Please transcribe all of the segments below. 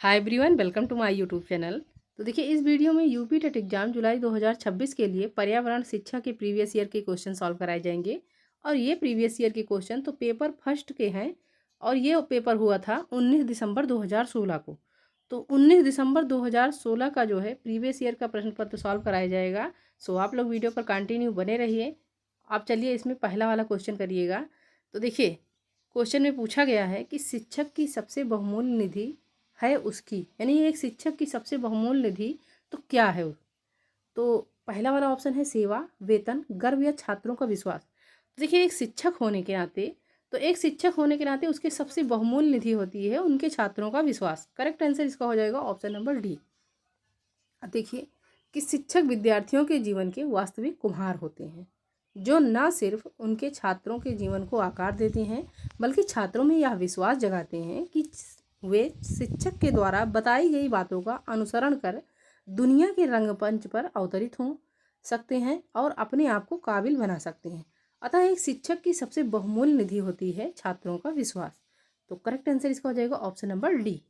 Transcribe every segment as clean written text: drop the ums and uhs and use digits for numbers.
Hi everyone, welcome to my YouTube channel. तो देखिए, इस वीडियो में यूपी टेट एग्जाम जुलाई 2026 के लिए पर्यावरण शिक्षा के प्रीवियस ईयर के क्वेश्चन सॉल्व कराए जाएंगे। और ये प्रीवियस ईयर के क्वेश्चन तो पेपर फर्स्ट के हैं और ये पेपर हुआ था 19 दिसंबर 2016 को। तो 19 दिसंबर 2016 का जो है प्रीवियस ईयर का प्रश्न पत्र सॉल्व कराया जाएगा। सो आप लोग वीडियो पर कंटिन्यू बने रहिए। आप चलिए इसमें पहला वाला क्वेश्चन करिएगा। तो देखिए, क्वेश्चन में पूछा गया है कि शिक्षक की सबसे बहुमूल्य निधि है उसकी, यानी एक शिक्षक की सबसे बहुमूल्य निधि तो क्या है तो पहला वाला ऑप्शन है सेवा, वेतन, गर्व या छात्रों का विश्वास। तो देखिए, एक शिक्षक होने के नाते उसके सबसे बहुमूल्य निधि होती है उनके छात्रों का विश्वास। करेक्ट आंसर इसका हो जाएगा ऑप्शन नंबर डी। अब देखिए कि शिक्षक विद्यार्थियों के जीवन के वास्तविक कुम्हार होते हैं, जो न सिर्फ उनके छात्रों के जीवन को आकार देते हैं बल्कि छात्रों में यह विश्वास जगाते हैं कि वे शिक्षक के द्वारा बताई गई बातों का अनुसरण कर दुनिया के रंगमंच पर अवतरित हो सकते हैं और अपने आप को काबिल बना सकते हैं। अतः एक शिक्षक की सबसे बहुमूल्य निधि होती है छात्रों का विश्वास। तो करेक्ट आंसर इसका हो जाएगा ऑप्शन नंबर डी।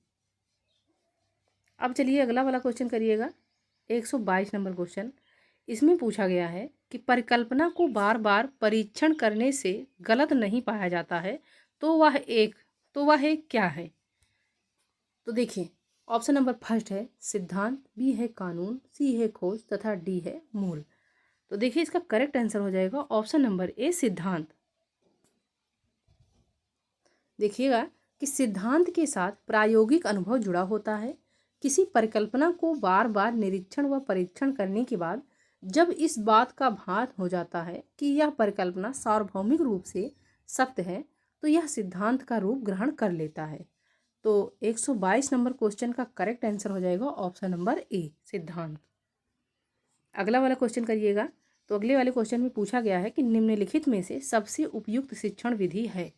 अब चलिए अगला वाला क्वेश्चन करिएगा। 122 नंबर क्वेश्चन। इसमें पूछा गया है कि परिकल्पना को बार बार परीक्षण करने से गलत नहीं पाया जाता है तो वह एक क्या है। तो देखिए, ऑप्शन नंबर फर्स्ट है सिद्धांत, बी है कानून, सी है खोज तथा डी है मूल। तो देखिए, इसका करेक्ट आंसर हो जाएगा ऑप्शन नंबर ए सिद्धांत। देखिएगा कि सिद्धांत के साथ प्रायोगिक अनुभव जुड़ा होता है। किसी परिकल्पना को बार बार निरीक्षण व परीक्षण करने के बाद जब इस बात का भान हो जाता है कि यह परिकल्पना सार्वभौमिक रूप से सत्य है तो यह सिद्धांत का रूप ग्रहण कर लेता है। तो 122 नंबर क्वेश्चन का करेक्ट आंसर हो जाएगा ऑप्शन नंबर ए सिद्धांत। अगला वाला क्वेश्चन करिएगा। तो अगले वाले क्वेश्चन में पूछा गया है कि निम्नलिखित में से सबसे उपयुक्त शिक्षण विधि है।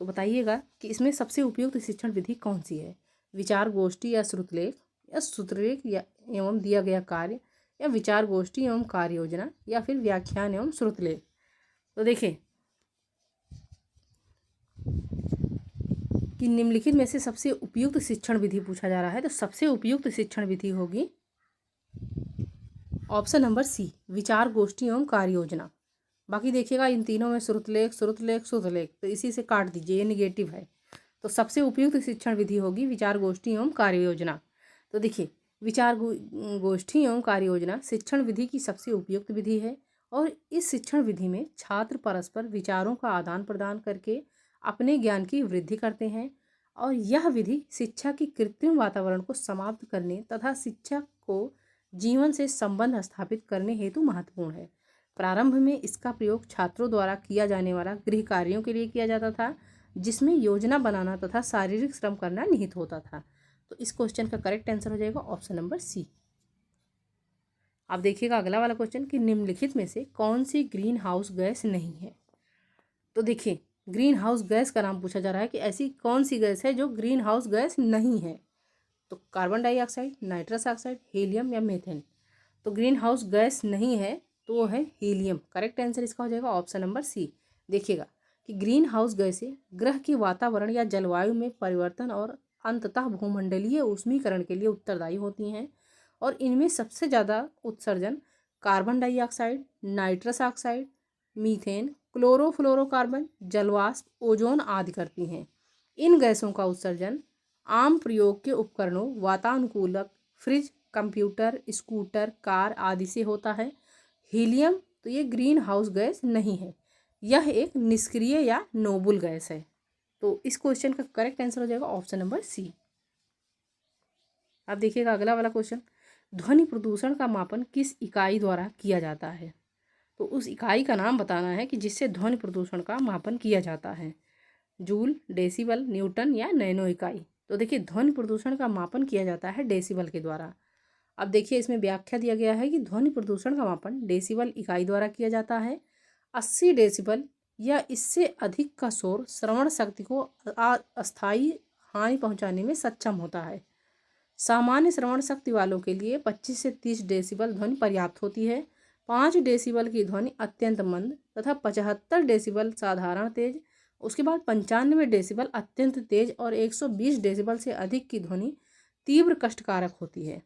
तो बताइएगा कि इसमें सबसे उपयुक्त शिक्षण विधि कौन सी है। विचार गोष्ठी या श्रुतलेख, या श्रुतलेख या एवं दिया गया कार्य, या विचार गोष्ठी एवं कार्य योजना, या फिर व्याख्यान एवं श्रुतलेख। तो देखिए कि निम्नलिखित में से सबसे उपयुक्त शिक्षण विधि पूछा जा रहा है। तो सबसे उपयुक्त शिक्षण विधि होगी ऑप्शन नंबर सी विचार गोष्ठी एवं कार्य योजना। बाकी देखिएगा इन तीनों में श्रुतलेख श्रुतलेख श्रुतलेख, तो इसी से काट दीजिए, ये निगेटिव है। तो सबसे उपयुक्त शिक्षण विधि होगी विचार गोष्ठी एवं कार्य योजना। तो देखिए, विचार गोष्ठी एवं कार्य योजना शिक्षण विधि की सबसे उपयुक्त विधि है और इस शिक्षण विधि में छात्र परस्पर विचारों का आदान प्रदान करके अपने ज्ञान की वृद्धि करते हैं और यह विधि शिक्षा की कृत्रिम वातावरण को समाप्त करने तथा शिक्षा को जीवन से संबंध स्थापित करने हेतु महत्वपूर्ण है। प्रारंभ में इसका प्रयोग छात्रों द्वारा किया जाने वाला गृह कार्यों के लिए किया जाता था, जिसमें योजना बनाना तथा शारीरिक श्रम करना निहित होता था। तो इस क्वेश्चन का करेक्ट आंसर हो जाएगा ऑप्शन नंबर सी। अब देखिएगा अगला वाला क्वेश्चन कि निम्नलिखित में से कौन सी ग्रीन हाउस गैस नहीं है। तो देखिए, ग्रीन हाउस गैस का नाम पूछा जा रहा है कि ऐसी कौन सी गैस है जो ग्रीन हाउस गैस नहीं है। तो carbon dioxide, nitrous oxide, helium या मीथेन। तो ग्रीन हाउस गैस नहीं है तो वो है हीलियम। करेक्ट आंसर इसका हो जाएगा ऑप्शन नंबर सी। देखिएगा कि ग्रीन हाउस गैसें ग्रह के वातावरण या जलवायु में परिवर्तन और अंततः भूमंडलीय ऊष्मीकरण के लिए उत्तरदायी होती हैं और इनमें सबसे ज़्यादा उत्सर्जन carbon dioxide, nitrous oxide, methane, chlorofluorocarbon, जलवाष्प, ओजोन आदि करती हैं। इन गैसों का उत्सर्जन आम प्रयोग के उपकरणों, वातानुकूलक, फ्रिज, कंप्यूटर, स्कूटर, कार आदि से होता है। हीलियम तो ये ग्रीन हाउस गैस नहीं है, यह एक निष्क्रिय या नोबल गैस है। तो इस क्वेश्चन का करेक्ट आंसर हो जाएगा ऑप्शन नंबर सी। अब देखिएगा अगला वाला क्वेश्चन, ध्वनि प्रदूषण का मापन किस इकाई द्वारा किया जाता है। तो उस इकाई का नाम बताना है कि जिससे ध्वनि प्रदूषण का मापन किया जाता है। जूल, डेसिबल, न्यूटन या नैनो इकाई। तो देखिए, ध्वनि प्रदूषण का मापन किया जाता है डेसिबल के द्वारा। अब देखिए, इसमें व्याख्या दिया गया है कि ध्वनि प्रदूषण का मापन डेसिबल इकाई द्वारा किया जाता है। 80 डेसिबल या इससे अधिक का शोर श्रवण शक्ति को अस्थायी हानि पहुंचाने में सक्षम होता है। सामान्य श्रवण शक्ति वालों के लिए 25 से 30 डेसिबल ध्वनि पर्याप्त होती है। 5 डेसिबल की ध्वनि अत्यंत मंद तथा 75 डेसिबल साधारण तेज, उसके बाद 95 डेसिबल अत्यंत तेज और 120 डेसिबल से अधिक की ध्वनि तीव्र कष्टकारक होती है।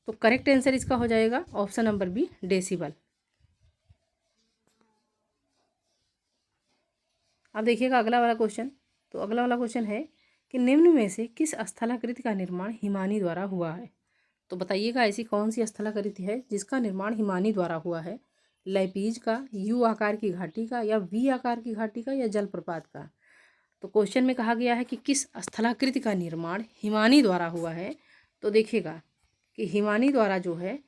तो करेक्ट आंसर इसका हो जाएगा ऑप्शन नंबर बी, डेसिबल। अब देखिएगा अगला वाला क्वेश्चन। तो अगला वाला क्वेश्चन है कि निम्न में से किस स्थलाकृति का निर्माण हिमानी द्वारा हुआ है। तो बताइएगा ऐसी कौन सी स्थलाकृति है जिसका निर्माण हिमानी द्वारा हुआ है। लैपीज का, यू आकार की घाटी का, या वी आकार की घाटी का, या जलप्रपात का। तो क्वेश्चन में कहा गया है कि किस स्थलाकृति का निर्माण हिमानी द्वारा हुआ है। तो देखिएगा कि हिमानी द्वारा जो है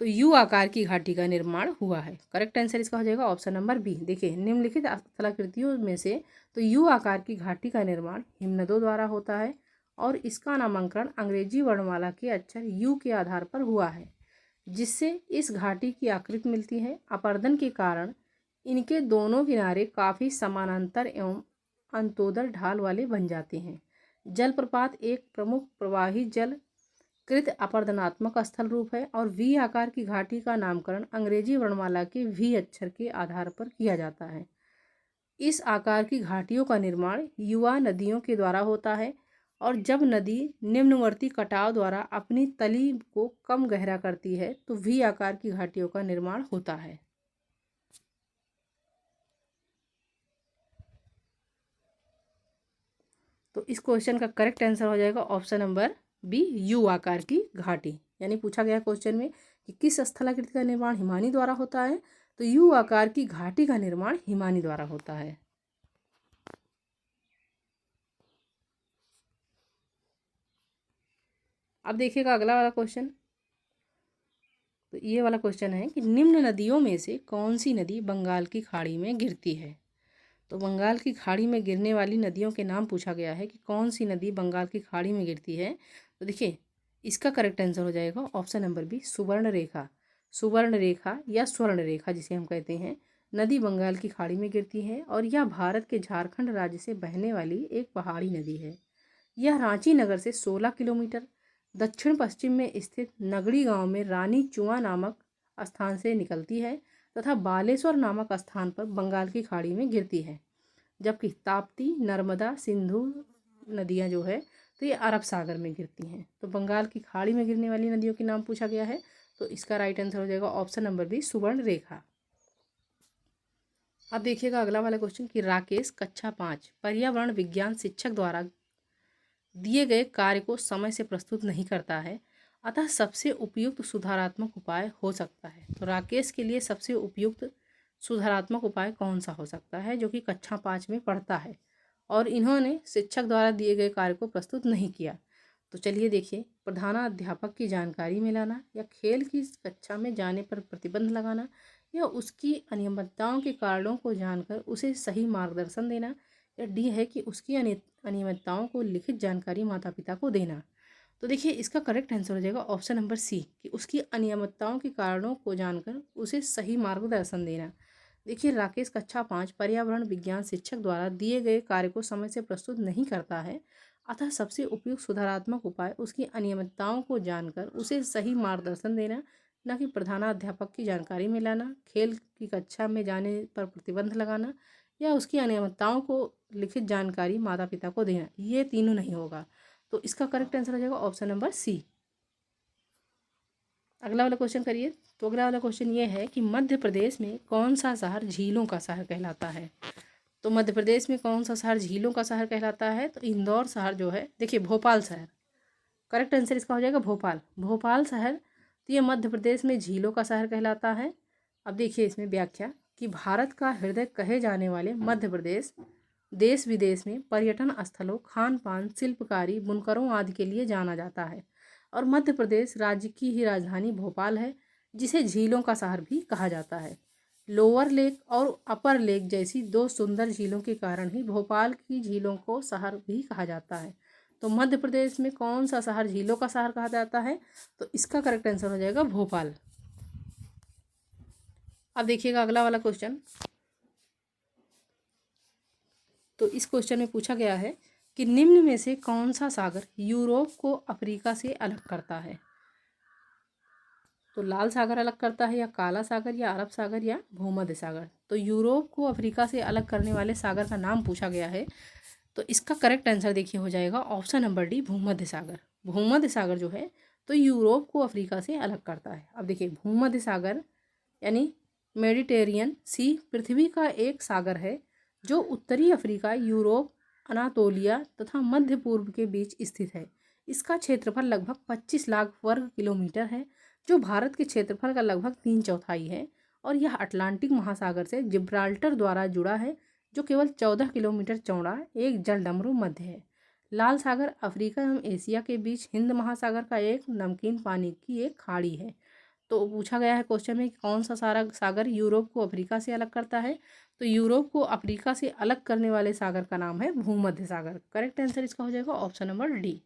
तो यू आकार की घाटी का निर्माण हुआ है। करेक्ट आंसर इसका हो जाएगा ऑप्शन नंबर बी। देखिए निम्नलिखित स्थलाकृतियों में से तो यू आकार की घाटी का निर्माण हिमनदों द्वारा होता है और इसका नामकरण अंग्रेजी वर्णमाला के अक्षर यू के आधार पर हुआ है, जिससे इस घाटी की आकृति मिलती है। अपरदन के कारण इनके दोनों किनारे काफ़ी समानांतर एवं अंतोदर ढाल वाले बन जाते हैं। जलप्रपात एक प्रमुख प्रवाही जल कृत अपरदनात्मक स्थल रूप है और वी आकार की घाटी का नामकरण अंग्रेजी वर्णमाला के वी अक्षर के आधार पर किया जाता है। इस आकार की घाटियों का निर्माण युवा नदियों के द्वारा होता है और जब नदी निम्नवर्ती कटाव द्वारा अपनी तली को कम गहरा करती है तो वी आकार की घाटियों का निर्माण होता है। तो इस क्वेश्चन का करेक्ट आंसर हो जाएगा ऑप्शन नंबर बी, यू आकार की घाटी। यानी पूछा गया क्वेश्चन में कि किस स्थलाकृति का निर्माण हिमानी द्वारा होता है, तो यू आकार की घाटी का निर्माण हिमानी द्वारा होता है। अब देखिएगा अगला वाला क्वेश्चन। तो ये वाला क्वेश्चन है कि निम्न नदियों में से कौन सी नदी बंगाल की खाड़ी में गिरती है। तो बंगाल की खाड़ी में गिरने वाली नदियों के नाम पूछा गया है कि कौन सी नदी बंगाल की खाड़ी में गिरती है। तो देखिए इसका करेक्ट आंसर हो जाएगा ऑप्शन नंबर बी, सुवर्ण रेखा। सुवर्ण रेखा या स्वर्ण रेखा जिसे हम कहते हैं, नदी बंगाल की खाड़ी में गिरती है और यह भारत के झारखंड राज्य से बहने वाली एक पहाड़ी नदी है। यह रांची नगर से 16 किलोमीटर दक्षिण पश्चिम में स्थित नगड़ी गांव में रानी चुआ नामक स्थान से निकलती है तथा बालेश्वर नामक स्थान पर बंगाल की खाड़ी में गिरती है। जबकि ताप्ती, नर्मदा, सिंधु नदियां जो है तो ये अरब सागर में गिरती हैं। तो बंगाल की खाड़ी में गिरने वाली नदियों के नाम पूछा गया है, तो इसका राइट आंसर हो जाएगा ऑप्शन नंबर बी, सुवर्ण रेखा। अब देखिएगा अगला वाला क्वेश्चन कि राकेश कक्षा 5 पर्यावरण विज्ञान शिक्षक द्वारा दिए गए कार्य को समय से प्रस्तुत नहीं करता है, अतः सबसे उपयुक्त सुधारात्मक उपाय हो सकता है। तो राकेश के लिए सबसे उपयुक्त सुधारात्मक उपाय कौन सा हो सकता है, जो कि कक्षा 5 में पढ़ता है और इन्होंने शिक्षक द्वारा दिए गए कार्य को प्रस्तुत नहीं किया। तो चलिए देखिए, प्रधानाध्यापक की जानकारी में लाना, या खेल की कक्षा में जाने पर प्रतिबंध लगाना, या उसकी अनियमितताओं के कारणों को जानकर उसे सही मार्गदर्शन देना, या डी है कि उसकी अनियमितताओं को लिखित जानकारी माता पिता को देना। तो देखिए इसका करेक्ट आंसर हो जाएगा ऑप्शन नंबर सी, कि उसकी अनियमितताओं के कारणों को जानकर उसे सही मार्गदर्शन देना। देखिए राकेश कक्षा 5 पर्यावरण विज्ञान शिक्षक द्वारा दिए गए कार्य को समय से प्रस्तुत नहीं करता है, अतः सबसे उपयुक्त सुधारात्मक उपाय उसकी अनियमितताओं को जानकर उसे सही मार्गदर्शन देना, न कि प्रधानाध्यापक की जानकारी में लाना, खेल की कक्षा में जाने पर प्रतिबंध लगाना, या उसकी अनियमितताओं को लिखित जानकारी माता पिता को देना। ये तीनों नहीं होगा, तो इसका करेक्ट आंसर हो जाएगा ऑप्शन नंबर सी। अगला वाला क्वेश्चन करिए। तो अगला वाला क्वेश्चन ये है कि मध्य प्रदेश में कौन सा शहर झीलों का शहर कहलाता है। तो मध्य प्रदेश में कौन सा शहर झीलों का शहर कहलाता है, तो इंदौर शहर जो है, देखिए भोपाल शहर। करेक्ट आंसर इसका हो जाएगा भोपाल। भोपाल शहर तो ये मध्य प्रदेश में झीलों का शहर कहलाता है। अब देखिए इसमें व्याख्या कि भारत का हृदय कहे जाने वाले मध्य प्रदेश देश विदेश में पर्यटन स्थलों, खान पान, शिल्पकारी, बुनकरों आदि के लिए जाना जाता है और मध्य प्रदेश राज्य की ही राजधानी भोपाल है, जिसे झीलों का शहर भी कहा जाता है। लोअर लेक और अपर लेक जैसी दो सुंदर झीलों के कारण ही भोपाल की झीलों को शहर भी कहा जाता है। तो मध्य प्रदेश में कौन सा शहर झीलों का शहर कहा जाता है, तो इसका करेक्ट आंसर हो जाएगा भोपाल। अब देखिएगा अगला वाला क्वेश्चन। तो इस क्वेश्चन में पूछा गया है कि निम्न में से कौन सा सागर यूरोप को अफ्रीका से अलग करता है। तो लाल सागर अलग करता है, या काला सागर, या अरब सागर, या भूमध्य सागर। तो यूरोप को अफ्रीका से अलग करने वाले सागर का नाम पूछा गया है। तो इसका करेक्ट आंसर देखिए हो जाएगा ऑप्शन नंबर डी, भूमध्य सागर। भूमध्य सागर जो है तो यूरोप को अफ्रीका से अलग करता है। अब देखिए भूमध्य सागर यानी मेडिटेरियन सी पृथ्वी का एक सागर है जो उत्तरी अफ्रीका, यूरोप, अनातोलिया तथा मध्य पूर्व के बीच स्थित है। इसका क्षेत्रफल लगभग 25 लाख वर्ग किलोमीटर है, जो भारत के क्षेत्रफल का लगभग 3/4 है। और यह अटलांटिक महासागर से जिब्राल्टर द्वारा जुड़ा है, जो केवल 14 किलोमीटर चौड़ा एक जलडमरू मध्य है। लाल सागर अफ्रीका एवं एशिया के बीच हिंद महासागर का एक नमकीन पानी की एक खाड़ी है। तो पूछा गया है क्वेश्चन में कि कौन सा सारा सागर यूरोप को अफ्रीका से अलग करता है। तो यूरोप को अफ्रीका से अलग करने वाले सागर का नाम है भूमध्य सागर। करेक्ट आंसर इसका हो जाएगा ऑप्शन नंबर डी।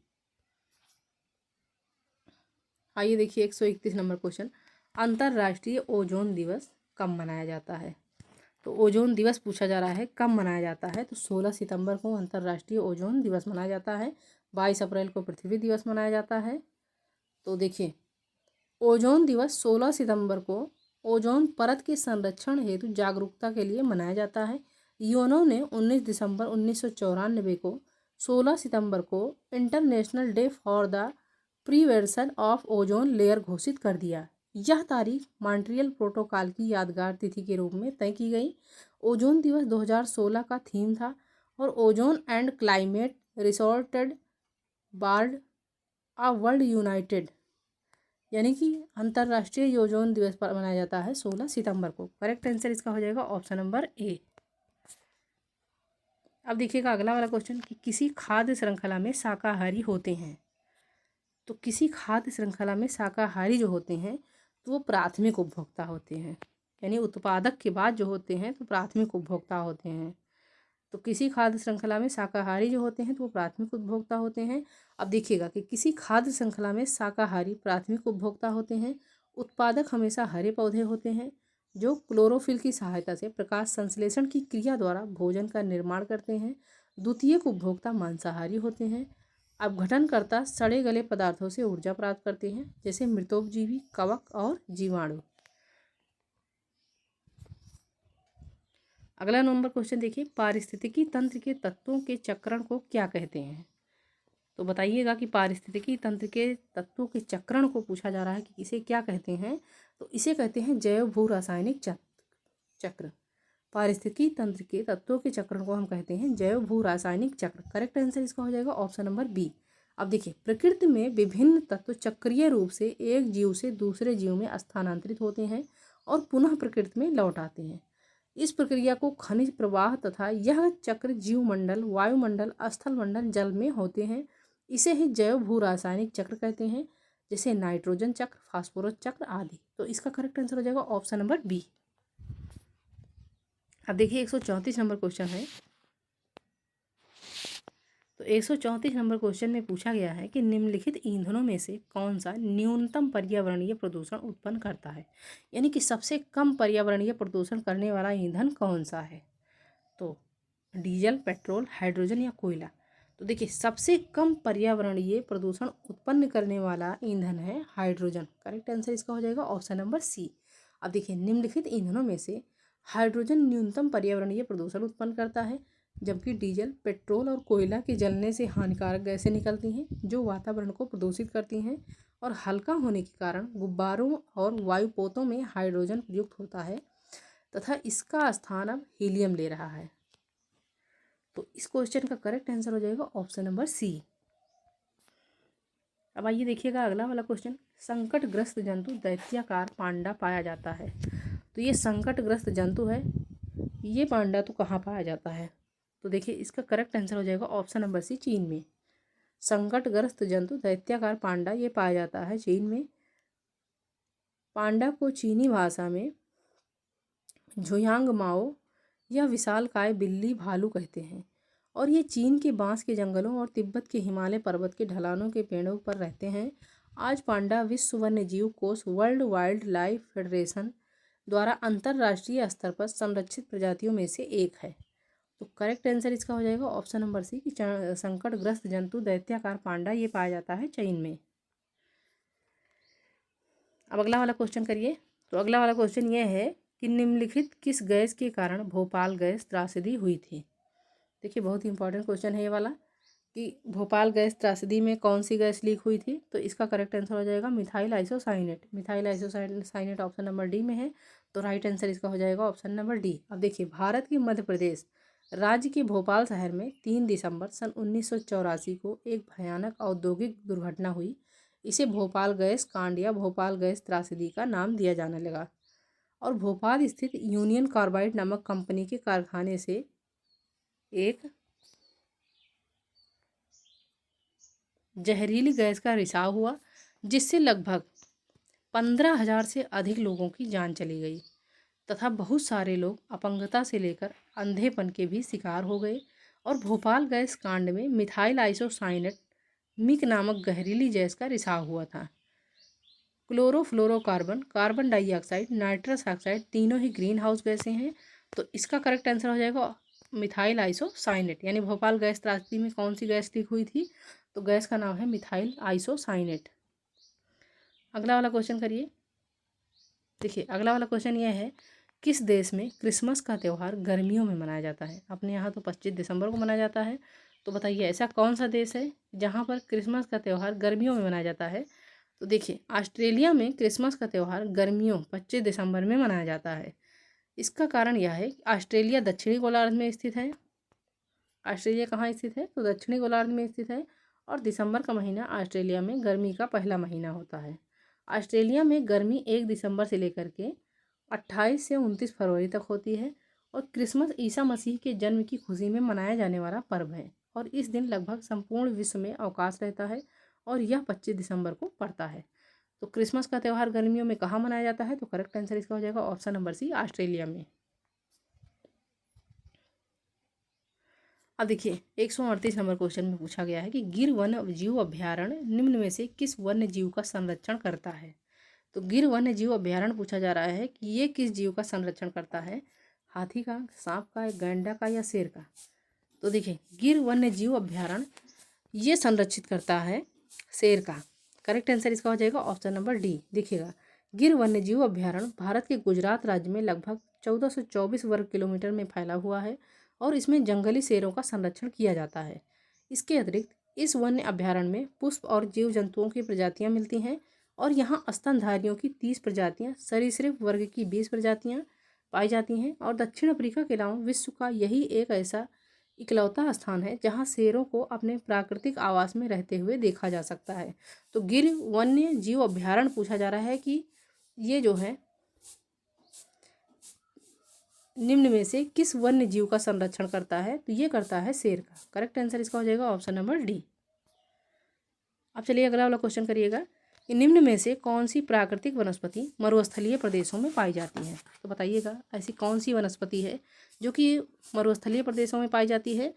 आइए देखिए 131 नंबर क्वेश्चन, अंतर्राष्ट्रीय ओजोन दिवस कब मनाया जाता है। तो ओजोन दिवस पूछा जा रहा है कब मनाया जाता है। तो 16 सितंबर को अंतर्राष्ट्रीय ओजोन दिवस मनाया जाता है। 22 अप्रैल को पृथ्वी दिवस मनाया जाता है। तो देखिए ओजोन दिवस 16 सितंबर को ओजोन परत के संरक्षण हेतु जागरूकता के लिए मनाया जाता है। यूएनओ ने 19 दिसंबर 1994 को 16 सितंबर को international day for the prevention of ozone layer घोषित कर दिया। यह तारीख मॉन्ट्रियल प्रोटोकॉल की यादगार तिथि के रूप में तय की गई। ओजोन दिवस 2016 का थीम था और ओजोन एंड क्लाइमेट रिसोर्टेड बार्ड आ वर्ल्ड यूनाइटेड, यानी कि अंतर्राष्ट्रीय ओजोन दिवस पर मनाया जाता है 16 सितंबर को। करेक्ट आंसर इसका हो जाएगा ऑप्शन नंबर ए। अब देखिएगा अगला वाला क्वेश्चन कि किसी खाद्य श्रृंखला में शाकाहारी होते हैं। तो किसी खाद्य श्रृंखला में शाकाहारी जो होते हैं तो वो प्राथमिक उपभोक्ता होते हैं, यानी उत्पादक के बाद जो होते हैं तो प्राथमिक उपभोक्ता होते हैं। तो किसी खाद्य श्रृंखला में शाकाहारी जो होते हैं तो वो प्राथमिक उपभोक्ता होते हैं। अब देखिएगा कि किसी खाद्य श्रृंखला में शाकाहारी प्राथमिक उपभोक्ता होते हैं। उत्पादक हमेशा हरे पौधे होते हैं जो क्लोरोफिल की सहायता से प्रकाश संश्लेषण की क्रिया द्वारा भोजन का निर्माण करते हैं। द्वितीयक उपभोक्ता मांसाहारी होते हैं। अपघटनकर्ता सड़े गले पदार्थों से ऊर्जा प्राप्त करते हैं, जैसे मृतोपजीवी, कवक और जीवाणु। अगला नंबर क्वेश्चन देखिए, पारिस्थितिकी तंत्र के तत्वों के चक्रण को क्या कहते हैं। तो बताइएगा कि पारिस्थितिकी तंत्र के तत्वों के चक्रण को पूछा जा रहा है कि इसे क्या कहते हैं। तो इसे कहते हैं जैव भू रासायनिक चक्र। पारिस्थितिकी तंत्र के तत्वों के चक्रण को हम कहते हैं जैव भू रासायनिक चक्र। करेक्ट आंसर इसका हो जाएगा ऑप्शन नंबर बी। अब देखिए प्रकृति में विभिन्न तत्व चक्रीय रूप से एक जीव से दूसरे जीव में स्थानांतरित होते हैं और पुनः प्रकृति में लौट आते हैं। इस प्रक्रिया को खनिज प्रवाह तथा यह चक्र जीवमंडल, वायुमंडल, स्थलमंडल, जल में होते हैं। इसे ही जैव भू रासायनिक चक्र कहते हैं, जैसे नाइट्रोजन चक्र, फास्फोरस चक्र आदि। तो इसका करेक्ट आंसर हो जाएगा ऑप्शन नंबर बी। अब देखिए 134 नंबर क्वेश्चन है। तो 134 नंबर क्वेश्चन में पूछा गया है कि निम्नलिखित ईंधनों में से कौन सा न्यूनतम पर्यावरणीय प्रदूषण उत्पन्न करता है, यानी कि सबसे कम पर्यावरणीय प्रदूषण करने वाला ईंधन कौन सा है। तो डीजल, पेट्रोल, हाइड्रोजन या कोयला। तो देखिए सबसे कम पर्यावरणीय प्रदूषण उत्पन्न करने वाला ईंधन है हाइड्रोजन। करेक्ट आंसर इसका हो जाएगा ऑप्शन नंबर सी। अब देखिए निम्नलिखित ईंधनों में से हाइड्रोजन न्यूनतम पर्यावरणीय प्रदूषण उत्पन्न करता है, जबकि डीजल, पेट्रोल और कोयला के जलने से हानिकारक गैसें निकलती हैं जो वातावरण को प्रदूषित करती हैं, और हल्का होने के कारण गुब्बारों और वायुपोतों में हाइड्रोजन प्रयुक्त होता है तथा इसका स्थान अब हीलियम ले रहा है। तो इस क्वेश्चन का करेक्ट आंसर हो जाएगा ऑप्शन नंबर सी। अब आइए देखिएगा अगला वाला क्वेश्चन, संकटग्रस्त जंतु दैत्याकार पांडा पाया जाता है। तो ये संकटग्रस्त जंतु है, ये पांडा तो कहाँ पाया जाता है। तो देखिए इसका करेक्ट आंसर हो जाएगा ऑप्शन नंबर सी, चीन में। संकटग्रस्त जंतु दैत्याकार पांडा ये पाया जाता है चीन में। पांडा को चीनी भाषा में झुयांग माओ या विशालकाय बिल्ली भालू कहते हैं, और ये चीन के बांस के जंगलों और तिब्बत के हिमालय पर्वत के ढलानों के पेड़ों पर रहते हैं। आज पांडा विश्व वन्यजीव कोष वर्ल्ड वाइल्ड लाइफ फेडरेशन द्वारा अंतर्राष्ट्रीय स्तर पर संरक्षित प्रजातियों में से एक है। तो करेक्ट आंसर इसका हो जाएगा ऑप्शन नंबर सी कि संकटग्रस्त जंतु दैत्याकार पांडा ये पाया जाता है चीन में। अब अगला वाला क्वेश्चन करिए। तो अगला वाला क्वेश्चन ये है कि निम्नलिखित किस गैस के कारण भोपाल गैस त्रासदी हुई थी। देखिए बहुत ही इंपॉर्टेंट क्वेश्चन है ये वाला कि भोपाल गैस त्रासदी में कौन सी गैस लीक हुई थी। तो इसका करेक्ट आंसर हो जाएगा methyl isocyanate. Methyl isocyanate option number D में है, तो राइट आंसर इसका हो जाएगा ऑप्शन नंबर डी। अब देखिए भारत के मध्य प्रदेश राज्य के भोपाल शहर में 3 दिसंबर सन 1984 को एक भयानक औद्योगिक दुर्घटना हुई। इसे भोपाल गैस कांड या भोपाल गैस त्रासदी का नाम दिया जाने लगा और भोपाल स्थित यूनियन कार्बाइड नामक कंपनी के कारखाने से एक जहरीली गैस का रिसाव हुआ, जिससे लगभग 15,000 से अधिक लोगों की जान चली गई तथा बहुत सारे लोग अपंगता से लेकर अंधेपन के भी शिकार हो गए। और भोपाल गैस कांड में मिथाइल आइसोसाइनेट मिक नामक जहरीली गैस का रिसाव हुआ था। Chlorofluorocarbon, carbon dioxide, nitrous oxide तीनों ही ग्रीन हाउस गैसें हैं, तो इसका करेक्ट आंसर हो जाएगा मिथाइल आइसोसाइनेट। यानी भोपाल गैस त्रासदी में कौन सी गैस लीक हुई थी, तो गैस का नाम है मिथाइल आइसोसाइनेट। अगला वाला क्वेश्चन करिए। देखिए अगला वाला क्वेश्चन यह है, किस देश में क्रिसमस का त्यौहार गर्मियों में मनाया जाता है। अपने यहाँ तो 25 दिसंबर को मनाया जाता है, तो बताइए ऐसा कौन सा देश है जहाँ पर क्रिसमस का त्यौहार गर्मियों में मनाया जाता है। तो देखिए ऑस्ट्रेलिया में क्रिसमस का त्यौहार गर्मियों 25 दिसंबर में मनाया जाता है। इसका कारण यह है कि ऑस्ट्रेलिया दक्षिणी गोलार्ध में स्थित है। ऑस्ट्रेलिया कहाँ स्थित है, तो दक्षिणी गोलार्ध में स्थित है और दिसंबर का महीना ऑस्ट्रेलिया में गर्मी का पहला महीना होता है। ऑस्ट्रेलिया में गर्मी 1 दिसंबर से लेकर के 28 से 29 फरवरी तक होती है और क्रिसमस ईसा मसीह के जन्म की खुशी में मनाया जाने वाला पर्व है और इस दिन लगभग संपूर्ण विश्व में अवकाश रहता है और यह 25 दिसंबर को पड़ता है। तो क्रिसमस का त्यौहार गर्मियों में कहाँ मनाया जाता है, तो करेक्ट आंसर इसका हो जाएगा ऑप्शन नंबर सी, ऑस्ट्रेलिया में। अब देखिए 138 नंबर क्वेश्चन में पूछा गया है कि गिर वन्य जीव अभ्यारण्य निम्न में से किस वन्य जीव का संरक्षण करता है। तो गिर वन्य जीव अभ्यारण्य पूछा जा रहा है कि ये किस जीव का संरक्षण करता है, हाथी का, सांप का, गैंडा का या शेर का। तो देखिए गिर वन्य जीव अभ्यारण्य ये संरक्षित करता है शेर का। करेक्ट आंसर इसका हो जाएगा ऑप्शन नंबर डी। देखिएगा गिर वन्य जीव अभ्यारण्य भारत के गुजरात राज्य में लगभग 1424 वर्ग किलोमीटर में फैला हुआ है और इसमें जंगली शेरों का संरक्षण किया जाता है। इसके अतिरिक्त इस वन्य अभ्यारण्य में पुष्प और जीव जंतुओं की प्रजातियां मिलती हैं और यहाँ स्तनधारियों की 30 प्रजातियां, सरीसृप वर्ग की 20 प्रजातियां पाई जाती हैं और दक्षिण अफ्रीका के अलावा विश्व का यही एक ऐसा इकलौता स्थान है जहां शेरों को अपने प्राकृतिक आवास में रहते हुए देखा जा सकता है। तो गिर वन्य जीव अभ्यारण्य पूछा जा रहा है कि ये जो है निम्न में से किस वन्य जीव का संरक्षण करता है, तो ये करता है शेर का। करेक्ट आंसर इसका हो जाएगा ऑप्शन नंबर डी। अब चलिए अगला वाला क्वेश्चन करिएगा कि निम्न में से कौन सी प्राकृतिक वनस्पति मरुस्थलीय प्रदेशों में पाई जाती है। तो बताइएगा ऐसी कौन सी वनस्पति है जो कि मरुस्थलीय प्रदेशों में पाई जाती है।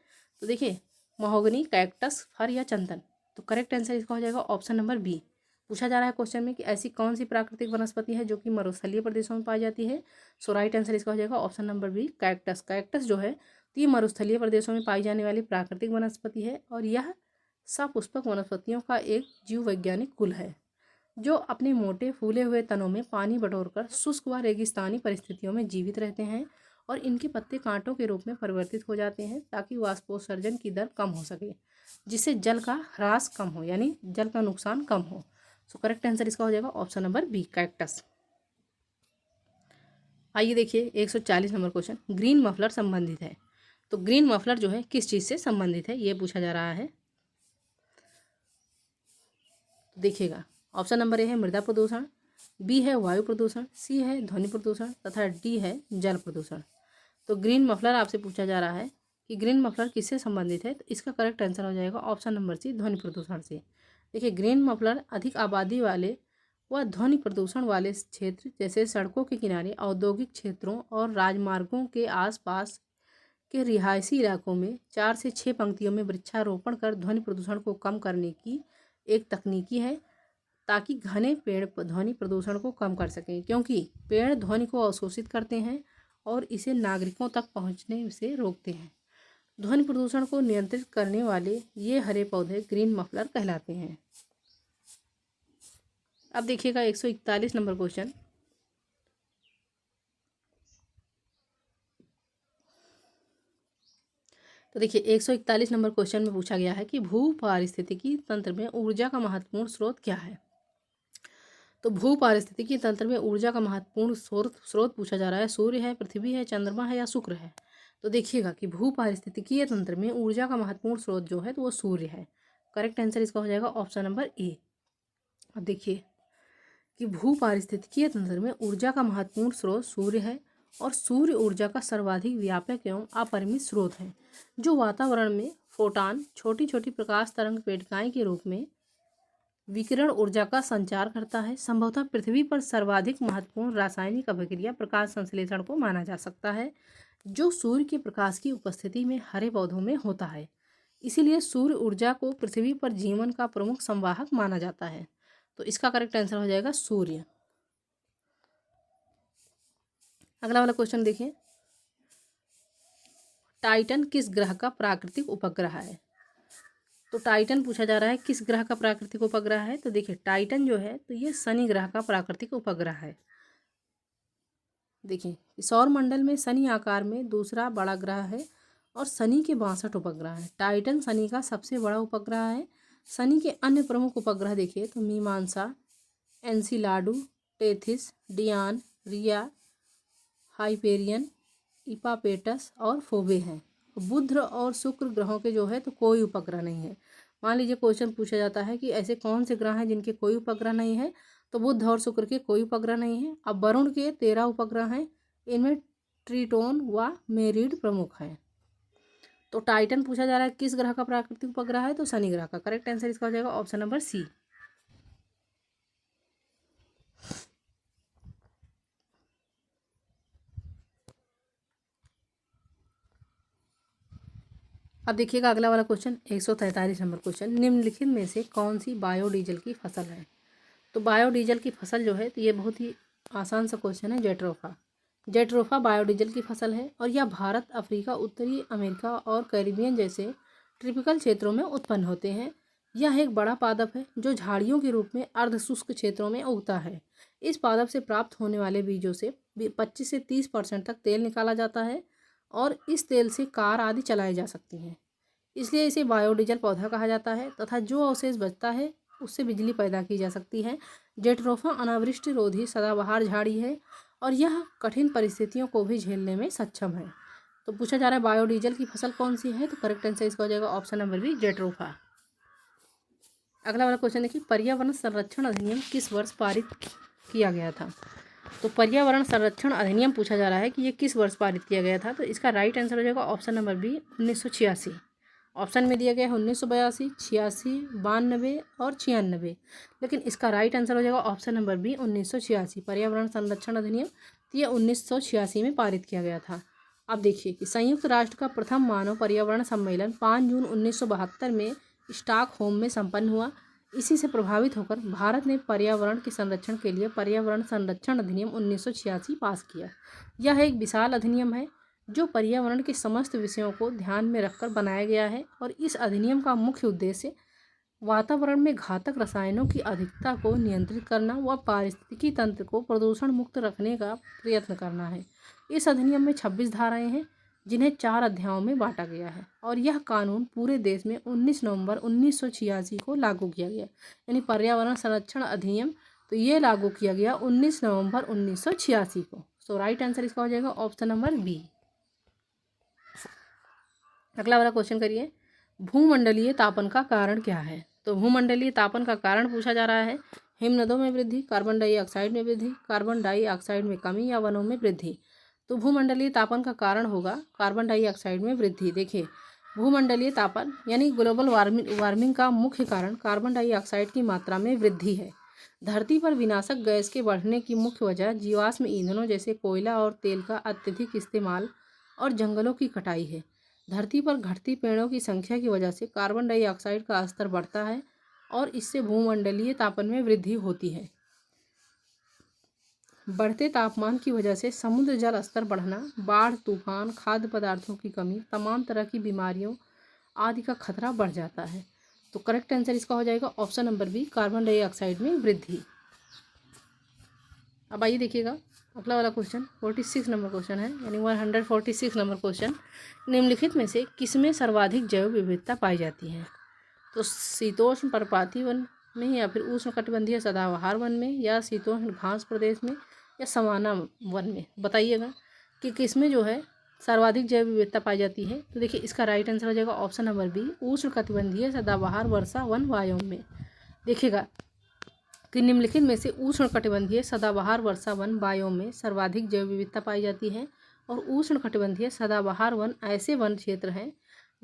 तो देखिए महोगनी, कैक्टस, फर या चंदन। तो करेक्ट आंसर इसका हो जाएगा ऑप्शन नंबर बी। पूछा जा रहा है क्वेश्चन में कि ऐसी कौन सी प्राकृतिक वनस्पति है जो कि मरुस्थलीय प्रदेशों में पाई जाती है। सो राइट आंसर इसका हो जाएगा option number B, cactus. Cactus जो है तो ये मरुस्थलीय प्रदेशों में पाई जाने वाली प्राकृतिक वनस्पति है और यह सपुष्पक वनस्पतियों का एक जीव वैज्ञानिक कुल है जो अपने मोटे फूले हुए तनों में पानी बटोरकर शुष्क व रेगिस्तानी परिस्थितियों में जीवित रहते हैं और इनके पत्ते कांटों के रूप में परिवर्तित हो जाते हैं ताकि वाष्पोत्सर्जन की दर कम हो सके, जिससे जल का ह्रास कम हो, यानी जल का नुकसान कम हो। सो करेक्ट आंसर इसका हो जाएगा ऑप्शन नंबर बी, कैक्टस। आइए देखिए 140 नंबर क्वेश्चन, ग्रीन मफलर संबंधित है। तो ग्रीन मफलर जो है किस चीज़ से संबंधित है ये पूछा जा रहा है। देखिएगा ऑप्शन नंबर ए है मृदा प्रदूषण, बी है वायु प्रदूषण, सी है ध्वनि प्रदूषण तथा डी है जल प्रदूषण। तो ग्रीन मफलर आपसे पूछा जा रहा है कि ग्रीन मफलर किससे संबंधित है, तो इसका करेक्ट आंसर हो जाएगा ऑप्शन नंबर सी, ध्वनि प्रदूषण से। देखिए ग्रीन मफलर अधिक आबादी वाले व ध्वनि प्रदूषण वाले क्षेत्र जैसे सड़कों के किनारे, औद्योगिक क्षेत्रों और राजमार्गों के आसपास के रिहायशी इलाकों में 4 से 6 पंक्तियों में वृक्षारोपण कर ध्वनि प्रदूषण को कम करने की एक तकनीकी है ताकि घने पेड़ ध्वनि प्रदूषण को कम कर सकें, क्योंकि पेड़ ध्वनि को अवशोषित करते हैं और इसे नागरिकों तक पहुंचने से रोकते हैं। ध्वनि प्रदूषण को नियंत्रित करने वाले ये हरे पौधे ग्रीन मफलर कहलाते हैं। अब देखिएगा 141 नंबर क्वेश्चन, तो देखिए 141 नंबर क्वेश्चन में पूछा गया है कि भू पारिस्थितिकी तंत्र में ऊर्जा का महत्वपूर्ण स्रोत क्या है। तो भू पारिस्थितिकी तंत्र में ऊर्जा का महत्वपूर्ण स्रोत पूछा जा रहा है, सूर्य है, पृथ्वी है, चंद्रमा है या शुक्र है। तो देखिएगा कि भू पारिस्थितिकीय तंत्र में ऊर्जा का महत्वपूर्ण स्रोत जो है तो वो सूर्य है। करेक्ट आंसर इसका हो जाएगा ऑप्शन नंबर ए। अब देखिए कि भू पारिस्थितिकीय तंत्र में ऊर्जा का महत्वपूर्ण स्रोत सूर्य है और सूर्य ऊर्जा का सर्वाधिक व्यापक एवं अपरिमित स्रोत है, जो वातावरण में फोटान छोटी छोटी प्रकाश तरंग पेटिकाएं के रूप में विकिरण ऊर्जा का संचार करता है। संभवतः पृथ्वी पर सर्वाधिक महत्वपूर्ण रासायनिक अभिक्रिया प्रकाश संश्लेषण को माना जा सकता है, जो सूर्य के प्रकाश की उपस्थिति में हरे पौधों में होता है। इसीलिए सूर्य ऊर्जा को पृथ्वी पर जीवन का प्रमुख संवाहक माना जाता है। तो इसका करेक्ट आंसर हो जाएगा सूर्य। अगला वाला क्वेश्चन देखिए, टाइटन किस ग्रह का प्राकृतिक उपग्रह है। तो टाइटन पूछा जा रहा है किस ग्रह का प्राकृतिक उपग्रह है। तो देखिए टाइटन जो है तो ये शनि ग्रह का प्राकृतिक उपग्रह है। देखिए सौर मंडल में शनि आकार में दूसरा बड़ा ग्रह है और शनि के 62 उपग्रह हैं। टाइटन शनि का सबसे बड़ा उपग्रह है। शनि के अन्य प्रमुख उपग्रह देखिए तो मीमांसा, एनसीलाडू, टेथिस, डियान, रिया, हाइपेरियन, इपापेटस और फोबे हैं। बुध और शुक्र ग्रहों के जो है तो कोई उपग्रह नहीं है। मान लीजिए क्वेश्चन पूछा जाता है कि ऐसे कौन से ग्रह हैं जिनके कोई उपग्रह नहीं है, तो बुध और शुक्र के कोई उपग्रह नहीं है। अब वरुण के 13 उपग्रह हैं, इनमें ट्रिटोन व मेरिड प्रमुख हैं। तो टाइटन पूछा जा रहा है किस ग्रह का प्राकृतिक उपग्रह है, तो शनि ग्रह का। करेक्ट आंसर इसका हो जाएगा ऑप्शन नंबर सी। अब देखिएगा अगला वाला क्वेश्चन 143 नंबर क्वेश्चन, निम्नलिखित में से कौन सी बायोडीजल की फसल है। तो बायोडीजल की फसल जो है तो ये बहुत ही आसान सा क्वेश्चन है, जेट्रोफा। जेट्रोफा बायोडीजल की फसल है और यह भारत, अफ्रीका, उत्तरी अमेरिका और कैरिबियन जैसे ट्रॉपिकल क्षेत्रों में उत्पन्न होते हैं। यह एक बड़ा पादप है जो झाड़ियों के रूप में अर्धशुष्क क्षेत्रों में उगता है। इस पादप से प्राप्त होने वाले बीजों से 25 से 30% तक तेल निकाला जाता है और इस तेल से कार आदि चलाई जा सकती हैं। इसलिए इसे बायोडीजल पौधा कहा जाता है तथा जो अवशेष बचता है उससे बिजली पैदा की जा सकती है। जेट्रोफा अनावृष्टि रोधी सदाबहार झाड़ी है और यह कठिन परिस्थितियों को भी झेलने में सक्षम है। तो पूछा जा रहा है बायोडीजल की फसल कौन सी है, तो करेक्ट आंसर इसका हो जाएगा ऑप्शन नंबर बी, जेट्रोफा। अगला वाला क्वेश्चन देखिए, पर्यावरण संरक्षण अधिनियम किस वर्ष पारित किया गया था। तो पर्यावरण संरक्षण अधिनियम पूछा जा रहा है कि ये किस वर्ष पारित किया गया था। तो इसका राइट आंसर हो जाएगा ऑप्शन नंबर बी, 1986। ऑप्शन में दिया गया है 1982, 86, 92 और 96, लेकिन इसका राइट आंसर हो जाएगा ऑप्शन नंबर बी, 1986। पर्यावरण संरक्षण अधिनियम तो ये 1986 में पारित किया गया था। अब देखिए कि संयुक्त राष्ट्र का प्रथम मानव पर्यावरण सम्मेलन 5 जून 1972 में स्टॉकहोम में संपन्न हुआ। इसी से प्रभावित होकर भारत ने पर्यावरण के संरक्षण के लिए पर्यावरण संरक्षण अधिनियम 1986 पास किया। यह एक विशाल अधिनियम है जो पर्यावरण के समस्त विषयों को ध्यान में रखकर बनाया गया है और इस अधिनियम का मुख्य उद्देश्य वातावरण में घातक रसायनों की अधिकता को नियंत्रित करना व पारिस्थितिकी तंत्र को प्रदूषण मुक्त रखने का प्रयत्न करना है। इस अधिनियम में 26 धाराएं हैं जिन्हें 4 अध्यायों में बांटा गया है और यह कानून पूरे देश में 19 नवंबर 1986 को लागू किया गया। यानी पर्यावरण संरक्षण अधिनियम तो ये लागू किया गया 19 नवंबर 1986 को। सो राइट आंसर इसका हो जाएगा ऑप्शन नंबर बी। अगला वाला क्वेश्चन करिए, भूमंडलीय तापन का कारण क्या है। तो भूमंडलीय तापन का कारण पूछा जा रहा है हिमनदों में वृद्धि, कार्बन डाइऑक्साइड में वृद्धि, कार्बन डाइऑक्साइड में कमी या वनों में वृद्धि। तो भूमंडलीय तापन का कारण होगा कार्बन डाइऑक्साइड में वृद्धि। देखिए भूमंडलीय तापन यानी ग्लोबल वार्मिंग का मुख्य कारण कार्बन डाइऑक्साइड की मात्रा में वृद्धि है। धरती पर विनाशक गैस के बढ़ने की मुख्य वजह जीवाश्म ईंधनों जैसे कोयला और तेल का अत्यधिक इस्तेमाल और जंगलों की कटाई है। धरती पर घटती पेड़ों की संख्या की वजह से कार्बन डाइऑक्साइड का स्तर बढ़ता है और इससे भूमंडलीय तापन में वृद्धि होती है। बढ़ते तापमान की वजह से समुद्र जल स्तर बढ़ना, बाढ़, तूफान, खाद्य पदार्थों की कमी, तमाम तरह की बीमारियों आदि का खतरा बढ़ जाता है। तो करेक्ट आंसर इसका हो जाएगा option number B, carbon dioxide में वृद्धि। अब आइए देखिएगा अगला वाला क्वेश्चन 46 नंबर क्वेश्चन है, यानी 146 नंबर क्वेश्चन। निम्नलिखित में से किसमें सर्वाधिक जैव विविधता पाई जाती है? तो शीतोष्ण पर्णपाती वन में, या फिर उष्णकटिबंधीय सदाबहार वन में, या शीतोष्ण घास प्रदेश में, या सवाना वन में। बताइएगा कि किसमें जो है सर्वाधिक जैव विविधता पाई जाती है। तो देखिए इसका राइट आंसर हो जाएगा ऑप्शन नंबर बी, उष्णकटिबंधीय सदाबहार वर्षा वन वायोम में। देखिएगा कि निम्नलिखित में से उष्णकटिबंधीय सदाबहार वर्षा वन बायोम में सर्वाधिक जैव विविधता पाई जाती है। और उष्णकटिबंधीय सदाबहार वन ऐसे वन क्षेत्र हैं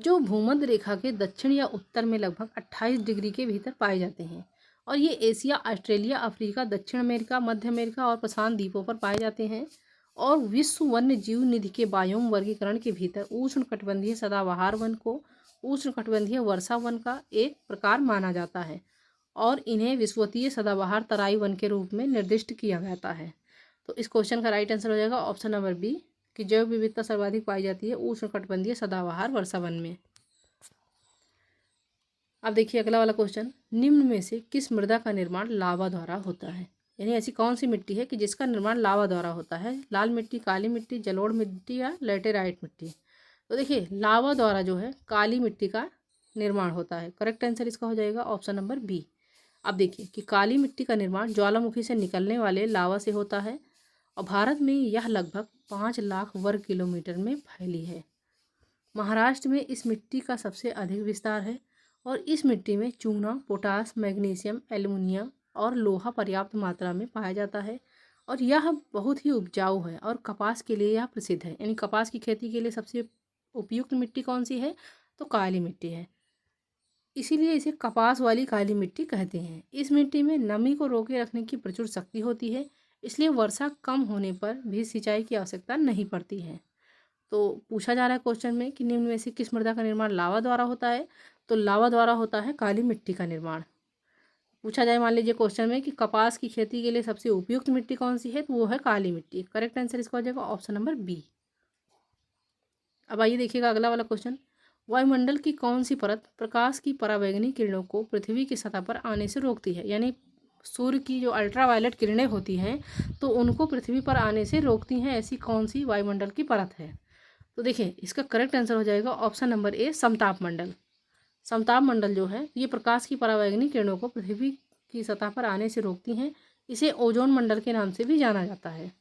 जो भूमध्य रेखा के दक्षिण या उत्तर में लगभग 28 डिग्री के भीतर पाए जाते हैं, और ये एशिया, ऑस्ट्रेलिया, अफ्रीका, दक्षिण अमेरिका, मध्य अमेरिका और प्रशांत द्वीपों पर पाए जाते हैं। और विश्व वन्य जीव निधि के बायोम वर्गीकरण के भीतर उष्णकटिबंधीय सदाबहार वन को उष्णकटिबंधीय वर्षा वन का एक प्रकार माना जाता है, और इन्हें विश्ववीय सदाबहार तराई वन के रूप में निर्दिष्ट किया जाता है। तो इस क्वेश्चन का राइट आंसर हो जाएगा ऑप्शन नंबर बी, कि जैव विविधता सर्वाधिक पाई जाती है उष्णकटिबंधीय सदाबहार वर्षा वन में। अब देखिए अगला वाला क्वेश्चन, निम्न में से किस मृदा का निर्माण लावा द्वारा होता है? यानी ऐसी कौन सी मिट्टी है कि जिसका निर्माण लावा द्वारा होता है? लाल मिट्टी, काली मिट्टी, जलोढ़ मिट्टी, या लेटेराइट मिट्टी। तो देखिए लावा द्वारा जो है काली मिट्टी का निर्माण होता है। करेक्ट आंसर इसका हो जाएगा ऑप्शन नंबर बी। अब देखिए कि काली मिट्टी का निर्माण ज्वालामुखी से निकलने वाले लावा से होता है, और भारत में यह लगभग 5 लाख वर्ग किलोमीटर में फैली है। महाराष्ट्र में इस मिट्टी का सबसे अधिक विस्तार है, और इस मिट्टी में चूना, पोटास, मैग्नीशियम, एल्युमिनियम और लोहा पर्याप्त मात्रा में पाया जाता है, और यह बहुत ही उपजाऊ है, और कपास के लिए यह प्रसिद्ध है। यानी कपास की खेती के लिए सबसे उपयुक्त मिट्टी कौन सी है? तो काली मिट्टी है, इसीलिए इसे कपास वाली काली मिट्टी कहते हैं। इस मिट्टी में नमी को रोके रखने की प्रचुर शक्ति होती है, इसलिए वर्षा कम होने पर भी सिंचाई की आवश्यकता नहीं पड़ती है। तो पूछा जा रहा है क्वेश्चन में कि निम्न में से किस मृदा का निर्माण लावा द्वारा होता है? तो लावा द्वारा होता है काली मिट्टी का निर्माण। पूछा जाए मान लीजिए क्वेश्चन में कि कपास की खेती के लिए सबसे उपयुक्त मिट्टी कौन सी है, तो वो है काली मिट्टी। करेक्ट आंसर इसका हो जाएगा ऑप्शन नंबर बी। अब आइए देखिएगा अगला वाला क्वेश्चन, वायुमंडल की कौन सी परत प्रकाश की परावैंगनी किरणों को पृथ्वी की सतह पर आने से रोकती है? यानी सूर्य की जो अल्ट्रावायलेट किरणें होती हैं तो उनको पृथ्वी पर आने से रोकती हैं, ऐसी कौन सी वायुमंडल की परत है? तो देखिए इसका करेक्ट आंसर हो जाएगा ऑप्शन नंबर ए, समताप मंडल। समताप मंडल जो है ये प्रकाश की परावैंगनी किरणों को पृथ्वी की सतह पर आने से रोकती हैं। इसे ओजोन मंडल के नाम से भी जाना जाता है,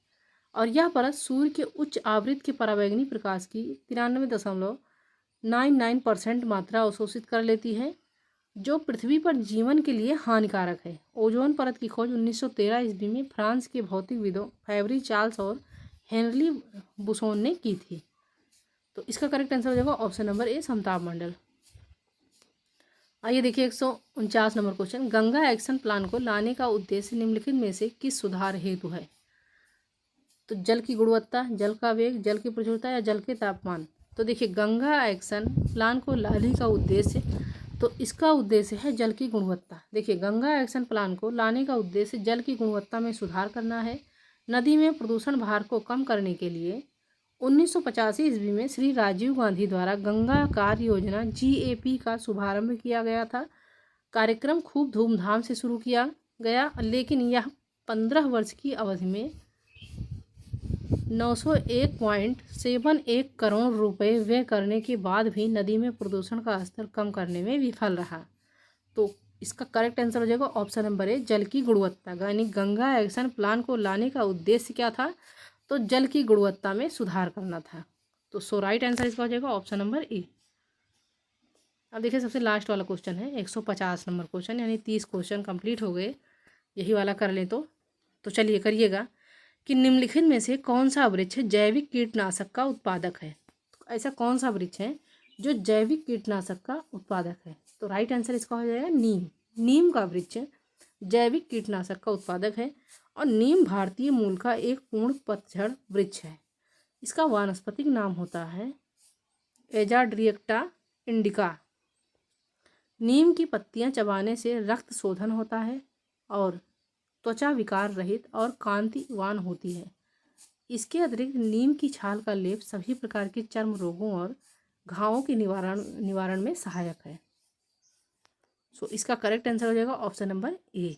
और यह परत सूर्य के उच्च आवृत्ति के परावैंगनी प्रकाश की 93.99% मात्रा अवशोषित कर लेती है, जो पृथ्वी पर जीवन के लिए हानिकारक है। ओजोन परत की खोज 1913 ईस्वी में फ्रांस के भौतिकविदों फैब्री चार्ल्स और हेनरी बुसोन ने की थी। तो इसका करेक्ट आंसर हो जाएगा ऑप्शन नंबर ए, समताप मंडल। आइए देखिए 149 number question, Ganga action plan को लाने का उद्देश्य निम्नलिखित में से किस सुधार हेतु है? तो जल की गुणवत्ता, जल का वेग, जल की प्रचुरता, या जल के तापमान। तो देखिए गंगा एक्शन प्लान को लाने का उद्देश्य, तो इसका उद्देश्य है जल की गुणवत्ता। देखिए गंगा एक्शन प्लान को लाने का उद्देश्य जल की गुणवत्ता में सुधार करना है। नदी में प्रदूषण भार को कम करने के लिए 1985 ईस्वी में श्री राजीव गांधी द्वारा गंगा कार्य योजना GAP का शुभारंभ किया गया था। कार्यक्रम खूब धूमधाम से शुरू किया गया, लेकिन यह 15 वर्ष की अवधि में 901.71 करोड़ रुपए व्यय करने के बाद भी नदी में प्रदूषण का स्तर कम करने में विफल रहा। तो इसका करेक्ट आंसर हो जाएगा ऑप्शन नंबर ए, जल की गुणवत्ता। यानी गंगा एक्शन प्लान को लाने का उद्देश्य क्या था? तो जल की गुणवत्ता में सुधार करना था। तो राइट आंसर इसका हो जाएगा ऑप्शन नंबर ए। अब देखिए सबसे लास्ट वाला क्वेश्चन है 150 नंबर क्वेश्चन, यानी 30 क्वेश्चन कंप्लीट हो गए। यही वाला कर लें तो चलिए करिएगा कि निम्नलिखित में से कौन सा वृक्ष जैविक कीटनाशक का उत्पादक है? तो ऐसा कौन सा वृक्ष है जो जैविक कीटनाशक का उत्पादक है? तो राइट आंसर इसका हो जाएगा नीम। नीम का वृक्ष जैविक कीटनाशक का उत्पादक है, और नीम भारतीय मूल का एक पूर्ण पतझड़ वृक्ष है। इसका वानस्पतिक नाम होता है एजाड्रिएक्टा इंडिका। नीम की पत्तियां चबाने से रक्त शोधन होता है, और त्वचा विकार रहित और कांतिवान होती है। इसके अतिरिक्त नीम की छाल का लेप सभी प्रकार के चर्म रोगों और घावों के निवारण में सहायक है। इसका करेक्ट आंसर हो जाएगा ऑप्शन नंबर ए।